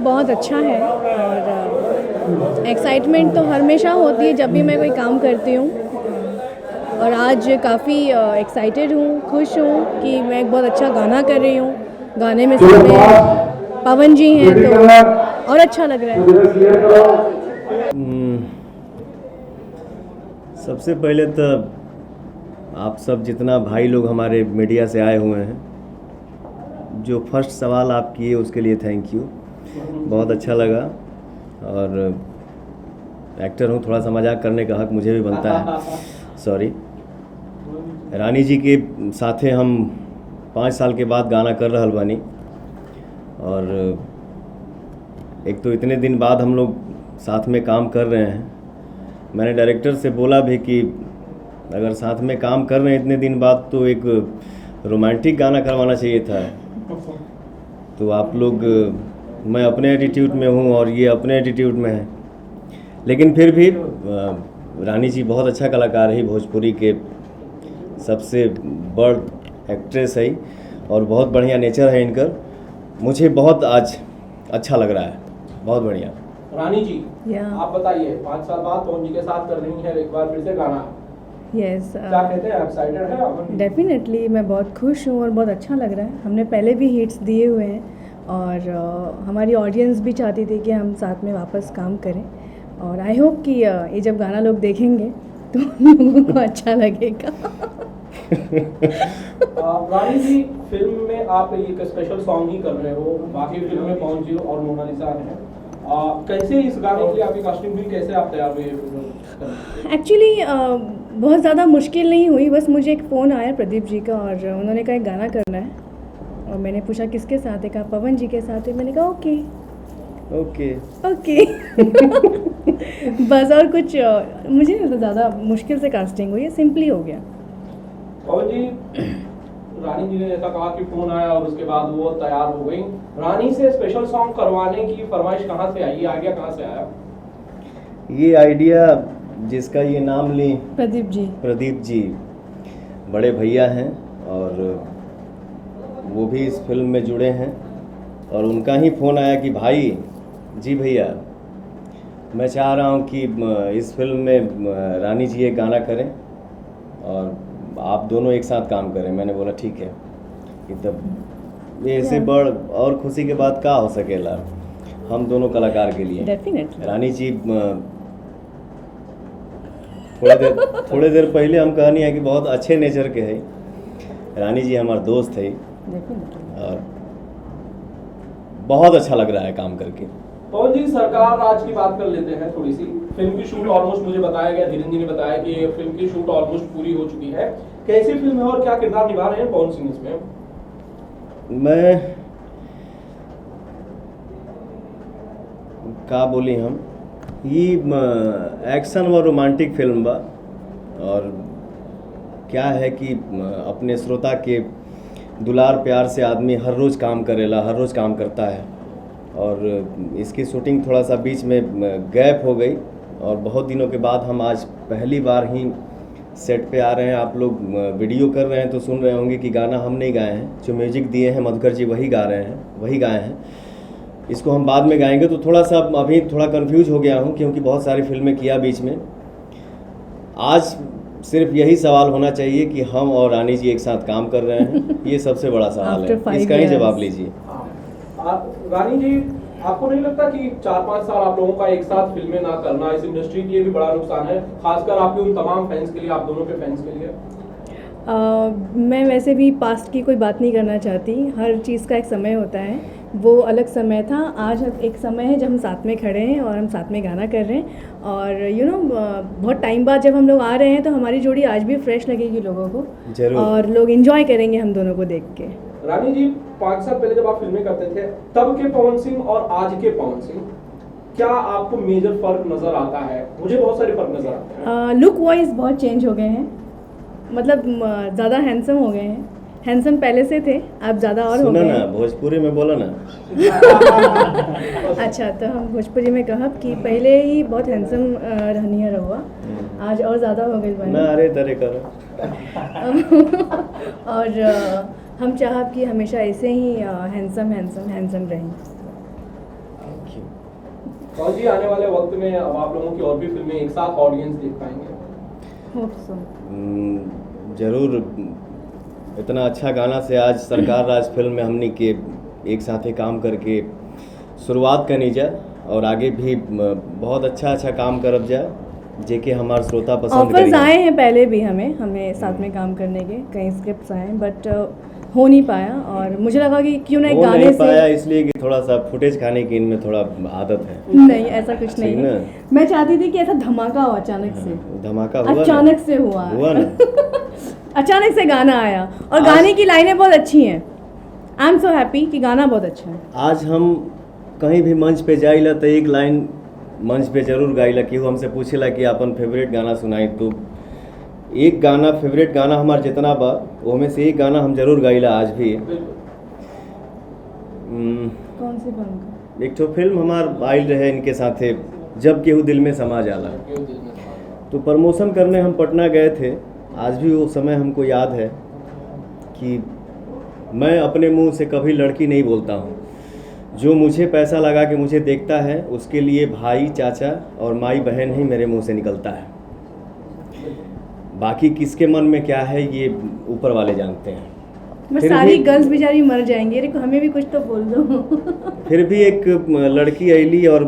बहुत अच्छा है और एक्साइटमेंट तो हमेशा होती है जब भी मैं कोई काम करती हूँ। और आज काफ़ी एक्साइटेड हूँ, खुश हूँ कि मैं एक बहुत अच्छा गाना कर रही हूँ। गाने में सामने पवन जी हैं तो और अच्छा लग रहा है। सबसे पहले तो आप सब जितना भाई लोग हमारे मीडिया से आए हुए हैं, जो फर्स्ट सवाल आप किए उसके लिए थैंक यू, बहुत अच्छा लगा। और एक्टर हूँ, थोड़ा सा मजाक करने का हक मुझे भी बनता है, सॉरी। रानी जी के साथे हम 5 साल के बाद गाना कर रहल बानी, और एक तो इतने दिन बाद हम लोग साथ में काम कर रहे हैं। मैंने डायरेक्टर से बोला भी कि अगर साथ में काम कर रहे हैं इतने दिन बाद तो एक रोमांटिक गाना करवाना चाहिए था। तो आप लोग, मैं अपने एटीट्यूड में हूँ और ये अपने एटीट्यूड में है, लेकिन फिर भी रानी जी बहुत अच्छा कलाकार है, भोजपुरी के सबसे बड़ एक्ट्रेस है और बहुत बढ़िया नेचर है इनकर। मुझे बहुत आज अच्छा लग रहा है, बहुत बढ़िया। रानी जी, आप बताइए, 5 साल बाद पवन जी के साथ कर रही हैं एक बार फिर से गाना। यस, क्या कहते हैं, एक्साइटेड है आप? डेफिनेटली मैं बहुत खुश हूँ और बहुत अच्छा लग रहा है। हमने पहले भी हिट्स दिए हुए हैं और हमारी ऑडियंस भी चाहती थी कि हम साथ में वापस काम करें। और आई होप कि ये जब गाना लोग देखेंगे तो लोगों को अच्छा लगेगा। रानी जी, फिल्म में आप एक स्पेशल सॉन्ग ही कर रहे हो, बाकी फिल्म में पवन जी और मोनालिसा हैं। कैसे इस गाने के लिए आपकी कास्टिंग हुई, कैसे आप तैयार हुए? एक्चुअली बहुत ज़्यादा मुश्किल नहीं हुई, बस मुझे एक फ़ोन आया प्रदीप जी का और उन्होंने कहा एक गाना करना है। और मैंने पूछा किसके साथ है, कहा पवन जी के साथ है। मैंने कहा ओके ओके ओके। बस, और कुछ मुझे नहीं ज़्यादा मुश्किल से कास्टिंग हुई है, सिंपली हो गया। पवन जी, रानी जी ने जैसा कहा कि फोन आया और उसके बाद वो तैयार हो गई। रानी से स्पेशल सॉन्ग करवाने की फरमाइश कहाँ से आई, आइडिया कहाँ से आया? ये आइडिया जिसका ये नाम ली, प्रदीप जी बड़े भैया हैं और वो भी इस फिल्म में जुड़े हैं। और उनका ही फ़ोन आया कि भाई जी भैया, मैं चाह रहा हूँ कि इस फिल्म में रानी जी एक गाना करें और आप दोनों एक साथ काम करें। मैंने बोला ठीक है। कि तब ये ऐसे बड़ और खुशी के बाद क्या हो सकेला हम दोनों कलाकार के लिए। डेफिनेटली रानी जी थोड़े देर पहले हम कहनी है कि बहुत अच्छे नेचर के है। रानी जी हमारे दोस्त है और बहुत अच्छा लग रहा है काम करके। पवन जी, सरकार राज की बात कर लेते हैं थोड़ी सी। फिल्म की शूट ऑलमोस्ट, मुझे बताया गया, धीरेन्द्र जी ने बताया कि ये फिल्म की शूट ऑलमोस्ट पूरी हो चुकी है। कैसी फिल्म है और क्या किरदार निभा रहे हैं पवन सिंह इसमें? मैं का बोली हम, ये एक्शन व रोमांटिक फिल्म बा। और क्या है कि अपने श्रोता के दुलार प्यार से आदमी हर रोज़ काम करेला, हर रोज़ काम करता है। और इसकी शूटिंग थोड़ा सा बीच में गैप हो गई और बहुत दिनों के बाद हम आज पहली बार ही सेट पे आ रहे हैं। आप लोग वीडियो कर रहे हैं तो सुन रहे होंगे कि गाना हम नहीं गाए हैं, जो म्यूजिक दिए हैं मधुकर जी वही गाए हैं। इसको हम बाद में गाएंगे। तो थोड़ा सा अभी थोड़ा कंफ्यूज हो गया हूँ क्योंकि बहुत सारी फिल्में किया बीच में। आज सिर्फ यही सवाल होना चाहिए कि हम और रानी जी एक साथ काम कर रहे हैं, ये सबसे बड़ा सवाल है, इसका ही जवाब लीजिए। रानी जी, आपको नहीं लगता कि 4-5 साल आप लोगों का एक साथ फिल्में ना करना इस इंडस्ट्री के लिए भी बड़ा नुकसान है, खासकर आपके उन तमाम फैंस के लिए, आप दोनों के फैंस के लिए? मैं वैसे भी पास्ट की कोई बात नहीं करना चाहती। हर चीज़ का एक समय होता है, वो अलग समय था, आज एक समय है जब हम साथ में खड़े हैं और हम साथ में गाना कर रहे हैं। और बहुत टाइम बाद जब हम लोग आ रहे हैं तो हमारी जोड़ी आज भी फ्रेश लगेगी लोगों को जरूर। और लोग एंजॉय करेंगे हम दोनों को देख के। रानी जी, 5 साल पहले जब आप फिल्में करते थे तब के पवन सिंह और आज के पवन सिंह, क्या आपको मेजर फर्क नजर आता है? मुझे बहुत सारे फर्क नजर आते हैं। लुक वाइज बहुत चेंज हो गए हैं, मतलब ज़्यादा हैंडसम हो गए हैं। हैंडसम पहले से थे, आप ज़्यादा और हो गए। सुनो ना, भोजपुरी में बोलो ना। अच्छा, तो हम भोजपुरी में कहब कि पहले ही बहुत हैंडसम रहनी रहुआ, आज और ज़्यादा हो गई बनी ना, अरे तरे करो। और हम चाहब कि हमेशा ऐसे ही हैंडसम रहें। और जी आने वाले वक्त में अब आप लोगों की और भी फिल्में एक साथ ऑडियंस देख पाएंगे? Hope so. जरूर। इतना अच्छा गाना से आज सरकार राज फिल्म में हमने के एक साथ ही काम करके शुरुआत करनी जा और आगे भी बहुत अच्छा काम करब जा जेके हमारे श्रोता पसंद ऑफर्स करेंगे। आए हैं पहले भी हमें साथ में काम करने के, कई स्क्रिप्ट्स आए हैं बट हो नहीं पाया और मुझे लगा कि क्यों ना एक हो गाने नहीं से। पाया इसलिए कि थोड़ा सा फुटेज खाने की इनमें थोड़ा आदत है। नहीं ऐसा कुछ नहीं ठीक है। ना? मैं चाहती थी कि ऐसा धमाका हो अचानक से। धमाका हुआ ना? अचानक से हुआ ना अचानक से गाना आया और आज- गाने की लाइनें बहुत अच्छी हैं। आई एम सो हैप्पी कि गाना बहुत अच्छा है। आज हम कहीं भी मंच पे जाइला तो एक लाइन मंच पे जरूर गाइला। केहू हमसे पूछेला कि अपन फेवरेट गाना सुनाई तो एक गाना फेवरेट गाना हमार जितना बा ओमे से एक गाना हम जरूर गाइला आज भी। बिल्कुल। कौन सी फिल्म का? एक तो फिल्म हमार आइल रहे इनके साथे जब केहू दिल में समा जाला। तो प्रमोशन करने हम पटना गए थे। आज भी वो समय हमको याद है कि मैं अपने मुंह से कभी लड़की नहीं बोलता हूँ। जो मुझे पैसा लगा के मुझे देखता है उसके लिए भाई चाचा और माई बहन ही मेरे मुंह से निकलता है। बाकी किसके मन में क्या है ये ऊपर वाले जानते हैं। बस फिर सारी भी- गर्ल्स बेचारी मर जाएंगी। अरे हमें भी कुछ तो बोल दो। फिर भी एक लड़की अली और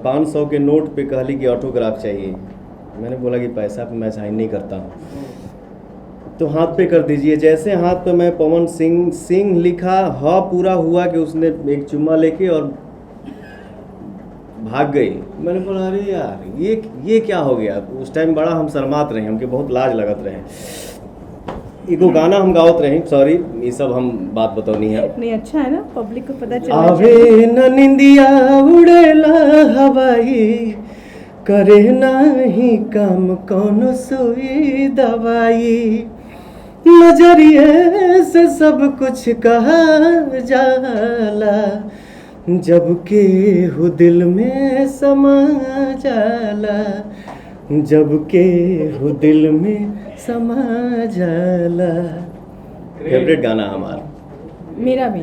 500 के नोट पे कहली कि ऑटोग्राफ चाहिए। मैंने बोला कि पैसा पे मैं साइन नहीं करता हूँ तो हाथ पे कर दीजिए। जैसे हाथ पे मैं पवन सिंह लिखा हाँ पूरा हुआ कि उसने एक चुम्मा लेके और भाग गई। मैंने बोला अरे यार ये क्या हो गया। उस टाइम बड़ा हम शर्मात रहे, हमके बहुत लाज लगत रहे। एगो गाना हम गावत रहे, सॉरी ये सब हम बात बतौनी है। नहीं अच्छा है ना, पब्लिक को पता चलना आवे चाहिए। न निंदिया उड़ेला हवाई करे नाही काम कौनो सुई दवाई। नजरिए से सब कुछ कहा जाला जब के हो दिल में समा जाला जब के हो दिल में समा जाला। फेवरेट गाना हमारा। मेरा भी।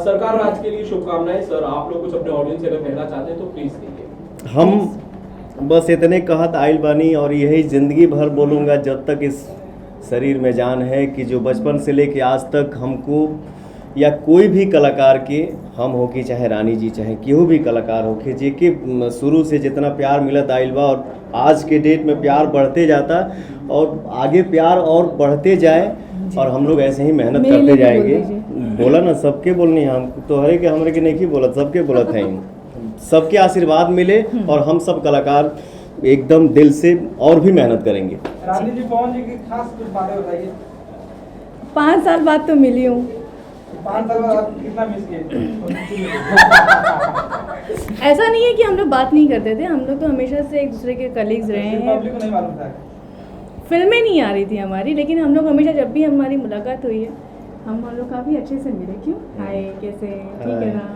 सरकार राज के लिए शुभकामनाएं सर। आप लोग कुछ अपने ऑडियंस से अगर कहना चाहते हैं तो प्लीज कहिए। हम बस इतने कहत आइल बानी और यही ज़िंदगी भर बोलूँगा जब तक इस शरीर में जान है कि जो बचपन से लेके आज तक हमको या कोई भी कलाकार के हम हो कि चाहे रानी जी चाहे केहू भी कलाकार हो के जेके शुरू से जितना प्यार मिलत आइल बा और आज के डेट में प्यार बढ़ते जाता और आगे प्यार और बढ़ते जाए और हम लोग ऐसे ही मेहनत मेरे करते लिए भी बोल जाएंगे। दीजिए। बोला ना सबके बोलनी हम तो हरे के हमरे के नहीं बोलत सबके बोलत हैं। सबके आशीर्वाद मिले और हम सब कलाकार एकदम दिल से और भी मेहनत करेंगे। रानी जी पवन जी की खास कुछ बातें बताइए। 5 साल बाद तो मिली हूँ। 5 साल बाद आप कितना मिस किए? ऐसा नहीं है कि हम लोग बात नहीं करते थे, हम लोग तो हमेशा से एक दूसरे के कलीग्स रहे हैं। पब्लिक को नहीं मालूम था। फिल्में नहीं आ रही थी हमारी, लेकिन हम लोग हमेशा जब भी हमारी मुलाकात हुई है हम लोग काफ़ी अच्छे से मिले। क्यों हाय कैसे ठीक है ना।